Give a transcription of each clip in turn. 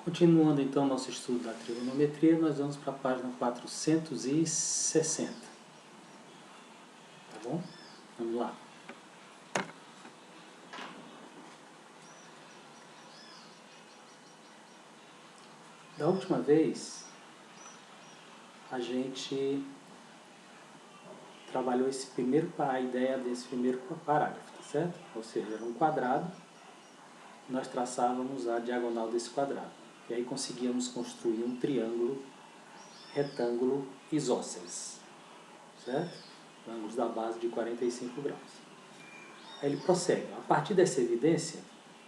Continuando então nosso estudo da trigonometria, nós vamos para a página 460. Tá bom? Vamos lá. Da última vez, a gente trabalhou a ideia desse primeiro parágrafo, tá certo? Ou seja, era um quadrado, nós traçávamos a diagonal desse quadrado. E aí conseguíamos construir um triângulo retângulo isósceles, certo? Ângulos da base de 45 graus. Aí ele prossegue. A partir dessa evidência,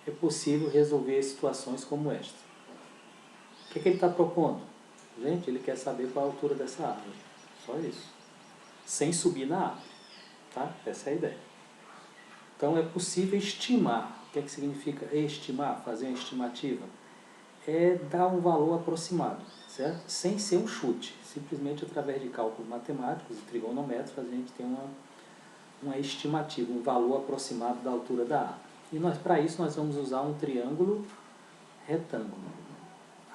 é possível resolver situações como esta. O que ele está propondo? Gente, ele quer saber qual é a altura dessa árvore. Só isso. Sem subir na árvore. Tá? Essa é a ideia. Então, é possível estimar. O que que significa estimar? Fazer uma estimativa? É dar um valor aproximado, certo? Sem ser um chute. Simplesmente através de cálculos matemáticos e trigonométricos, a gente tem uma estimativa, um valor aproximado da altura da árvore. E para isso nós vamos usar um triângulo retângulo.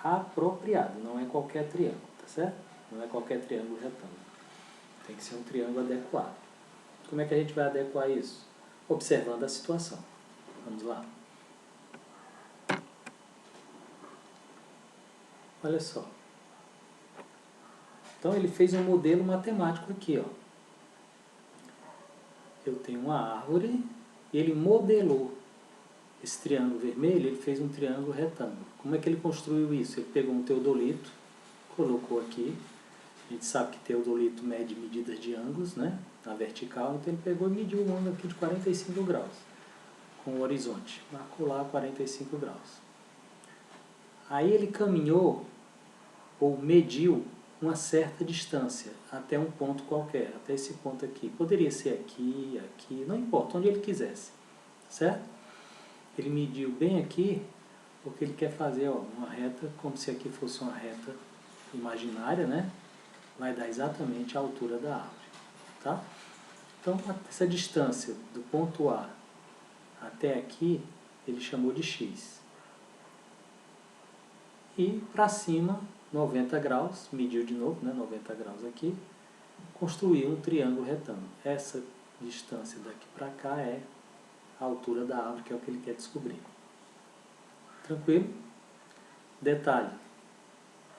Apropriado, não é qualquer triângulo, tá certo? Não é qualquer triângulo retângulo. Tem que ser um triângulo adequado. Como é que a gente vai adequar isso? Observando a situação. Vamos lá. Olha só. Então ele fez um modelo matemático aqui, ó. Eu tenho uma árvore e ele modelou esse triângulo vermelho, ele fez um triângulo retângulo. Como é que ele construiu isso? Ele pegou um teodolito, colocou aqui. A gente sabe que teodolito mede medidas de ângulos, né? Na vertical, então ele pegou e mediu um ângulo aqui de 45 graus, com o horizonte. Marcou lá 45 graus. Aí ele caminhou, ou mediu, uma certa distância, até um ponto qualquer, até esse ponto aqui. Poderia ser aqui, aqui, não importa, onde ele quisesse, certo? Ele mediu bem aqui, porque ele quer fazer uma reta, como se aqui fosse uma reta imaginária, né? Vai dar exatamente a altura da árvore, tá? Então, essa distância do ponto A até aqui, ele chamou de x. E para cima, 90 graus, mediu de novo, né, 90 graus aqui, construiu um triângulo retângulo. Essa distância daqui para cá é a altura da árvore, que é o que ele quer descobrir. Tranquilo? Detalhe,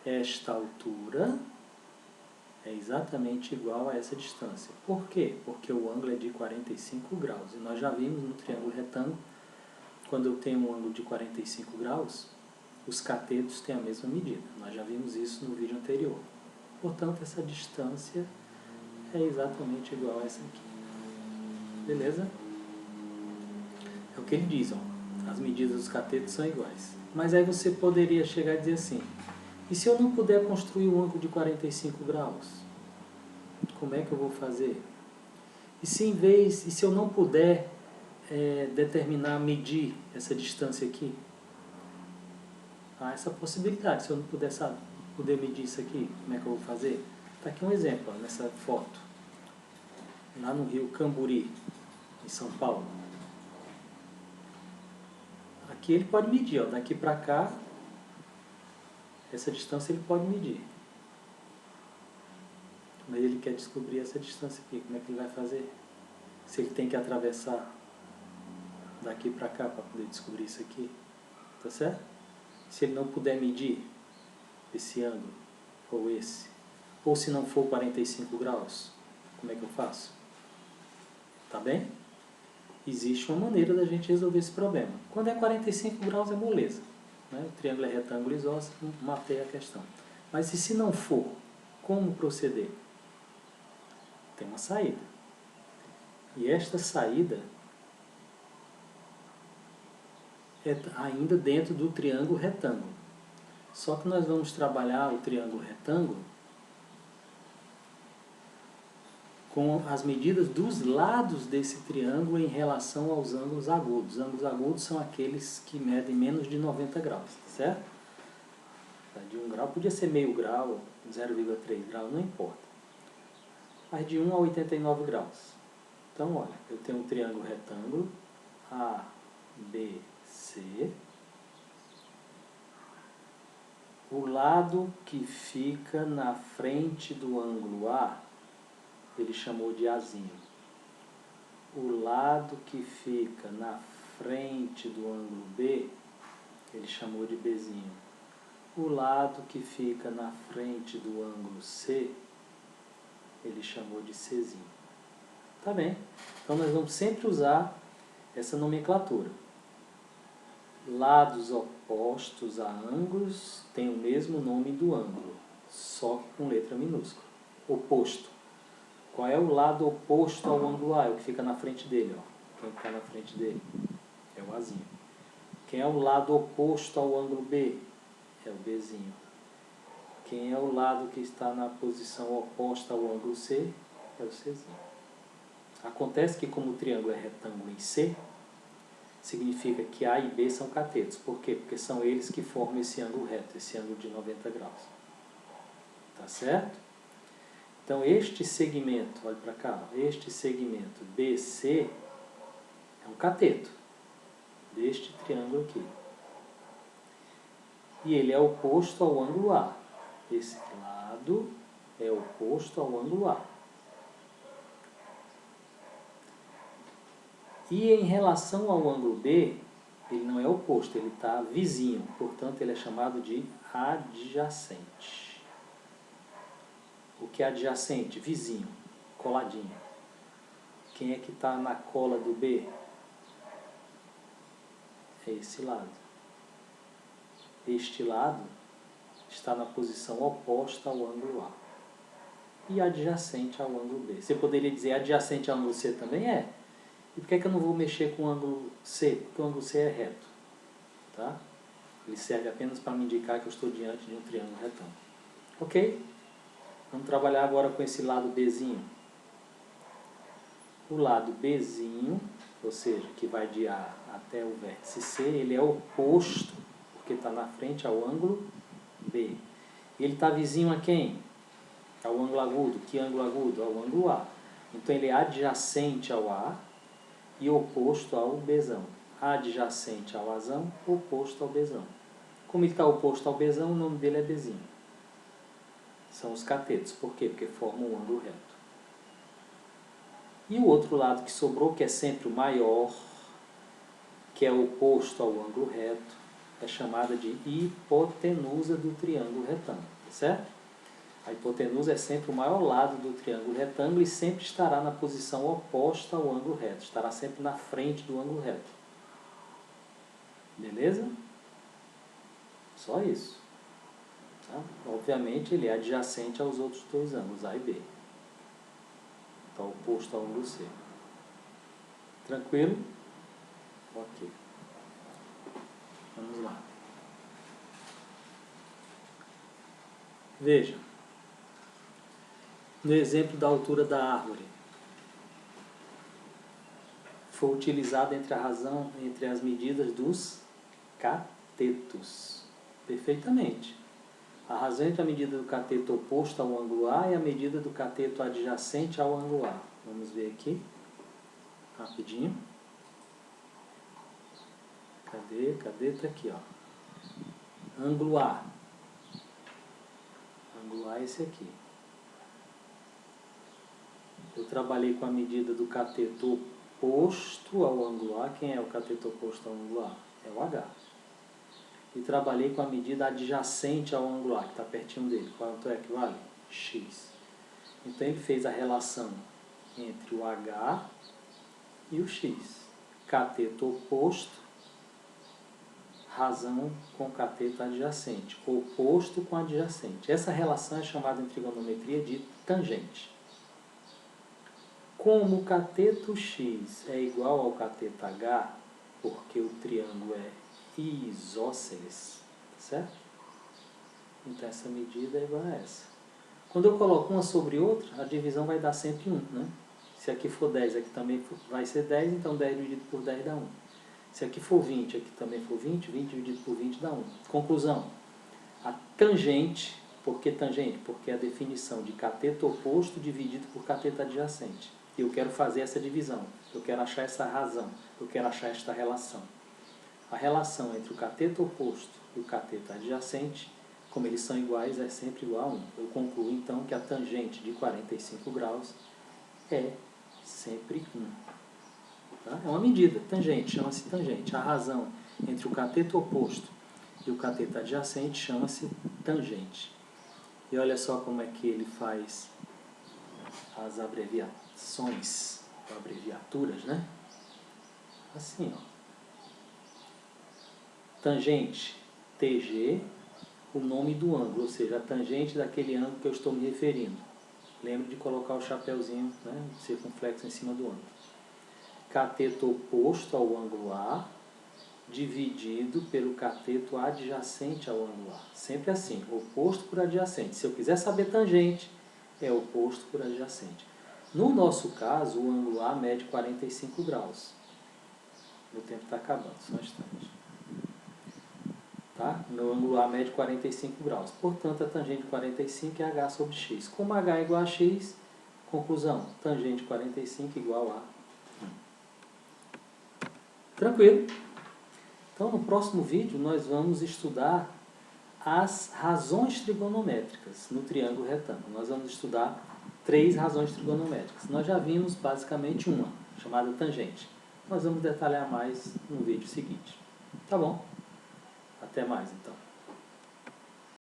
esta altura é exatamente igual a essa distância. Por quê? Porque o ângulo é de 45 graus. E nós já vimos no triângulo retângulo, quando eu tenho um ângulo de 45 graus, os catetos têm a mesma medida. Nós já vimos isso no vídeo anterior. Portanto, essa distância é exatamente igual a essa aqui. Beleza? É o que ele diz, ó. As medidas dos catetos são iguais. Mas aí você poderia chegar e dizer assim, e se eu não puder construir um ângulo de 45 graus? Como é que eu vou fazer? E se eu não puder medir essa distância aqui? Há essa possibilidade. Se eu não poder medir isso aqui, como é que eu vou fazer? Está aqui um exemplo, ó, nessa foto. Lá no rio Camburi, em São Paulo. Aqui ele pode medir, ó, daqui para cá, essa distância ele pode medir. Mas ele quer descobrir essa distância aqui. Como é que ele vai fazer? Se ele tem que atravessar daqui para cá para poder descobrir isso aqui. Tá certo? Se ele não puder medir esse ângulo, ou esse, ou se não for 45 graus, como é que eu faço? Tá bem? Existe uma maneira da gente resolver esse problema. Quando é 45 graus é moleza, né? O triângulo é retângulo isósceles, matei a questão. Mas e se não for? Como proceder? Tem uma saída. E esta saída é ainda dentro do triângulo retângulo. Só que nós vamos trabalhar o triângulo retângulo com as medidas dos lados desse triângulo em relação aos ângulos agudos. Os ângulos agudos são aqueles que medem menos de 90 graus, certo? De 1 grau, podia ser meio grau, 0,3 grau, não importa. Mas de 1 a 89 graus. Então, olha, eu tenho um triângulo retângulo, A, B, C. O lado que fica na frente do ângulo A, ele chamou de Azinho. O lado que fica na frente do ângulo B, ele chamou de Bzinho. O lado que fica na frente do ângulo C, ele chamou de Czinho. Tá bem? Então nós vamos sempre usar essa nomenclatura. Lados opostos a ângulos têm o mesmo nome do ângulo, só que com letra minúscula. Oposto. Qual é o lado oposto ao ângulo A? É o que fica na frente dele. Ó. Quem está na frente dele? É o Azinho. Quem é o lado oposto ao ângulo B? É o Bzinho. Quem é o lado que está na posição oposta ao ângulo C? É o Czinho. Acontece que como o triângulo é retângulo em C, significa que A e B são catetos. Por quê? Porque são eles que formam esse ângulo reto, esse ângulo de 90 graus. Tá certo? Então, este segmento, olha para cá, este segmento BC é um cateto deste triângulo aqui. E ele é oposto ao ângulo A. Esse lado é oposto ao ângulo A. E em relação ao ângulo B, ele não é oposto, ele está vizinho. Portanto, ele é chamado de adjacente. O que é adjacente? Vizinho, coladinho. Quem é que está na cola do B? É esse lado. Este lado está na posição oposta ao ângulo A. E adjacente ao ângulo B. Você poderia dizer adjacente ao ângulo C também? É. E por que eu não vou mexer com o ângulo C? Porque o ângulo C é reto. Tá? Ele serve apenas para me indicar que eu estou diante de um triângulo retângulo. Ok? Vamos trabalhar agora com esse lado Bzinho. O lado Bzinho, ou seja, que vai de A até o vértice C, ele é oposto, porque está na frente ao ângulo B. Ele está vizinho a quem? Ao ângulo agudo. Que ângulo agudo? Ao ângulo A. Então ele é adjacente ao A e oposto ao Bzão. Adjacente ao Azão, oposto ao Bzão. Como ele está oposto ao Bzão, o nome dele é Bzinho. São os catetos. Por quê? Porque formam um ângulo reto. E o outro lado que sobrou, que é sempre o maior, que é oposto ao ângulo reto, é chamada de hipotenusa do triângulo retângulo. Certo? A hipotenusa é sempre o maior lado do triângulo retângulo e sempre estará na posição oposta ao ângulo reto. Estará sempre na frente do ângulo reto. Beleza? Só isso. Tá? Obviamente, ele é adjacente aos outros dois ângulos, A e B. Está oposto ao ângulo C. Tranquilo? Ok. Vamos lá. Veja. No exemplo da altura da árvore, foi utilizado entre as medidas dos catetos. Perfeitamente. A razão entre a medida do cateto oposto ao ângulo A e a medida do cateto adjacente ao ângulo A. Vamos ver aqui, rapidinho. Cadê? Está aqui, ó. Ângulo A. Ângulo A é esse aqui. Eu trabalhei com a medida do cateto oposto ao ângulo A. Quem é o cateto oposto ao ângulo A? É o H. E trabalhei com a medida adjacente ao ângulo A, que está pertinho dele. Quanto é que vale? X. Então ele fez a relação entre o H e o X. Cateto oposto, razão com cateto adjacente. Oposto com adjacente. Essa relação é chamada em trigonometria de tangente. Como o cateto X é igual ao cateto H, porque o triângulo é isósceles, certo? Então essa medida é igual a essa. Quando eu coloco uma sobre outra, a divisão vai dar sempre 1, né? Se aqui for 10, aqui também vai ser 10, então 10 dividido por 10 dá 1. Se aqui for 20, aqui também for 20, 20 dividido por 20 dá 1. Conclusão, a tangente, por que tangente? Porque é a definição de cateto oposto dividido por cateto adjacente. E eu quero fazer essa divisão, eu quero achar essa razão, eu quero achar esta relação. A relação entre o cateto oposto e o cateto adjacente como eles são iguais, é sempre igual a 1. Eu concluo, então, que a tangente de 45 graus é sempre 1. Tá? É uma medida, tangente, chama-se tangente. A razão entre o cateto oposto e o cateto adjacente chama-se tangente. E olha só como é que ele faz as abreviações, abreviaturas, né? Assim, ó. Tangente, TG, o nome do ângulo, ou seja, a tangente daquele ângulo que eu estou me referindo. Lembre de colocar o chapéuzinho, né, circunflexo em cima do ângulo. Cateto oposto ao ângulo A, dividido pelo cateto adjacente ao ângulo A. Sempre assim, oposto por adjacente. Se eu quiser saber tangente, é oposto por adjacente. No nosso caso, o ângulo A mede 45 graus. Meu tempo está acabando, só um instante. Tá? Meu ângulo A mede 45 graus. Portanto, a tangente de 45 é h sobre x. Como h é igual a x, conclusão, tangente de 45 igual a 1. Tranquilo? Então, no próximo vídeo, nós vamos estudar as razões trigonométricas no triângulo retângulo. Nós vamos estudar 3 razões trigonométricas. Nós já vimos basicamente uma, chamada tangente. Nós vamos detalhar mais no vídeo seguinte. Tá bom? Até mais, então.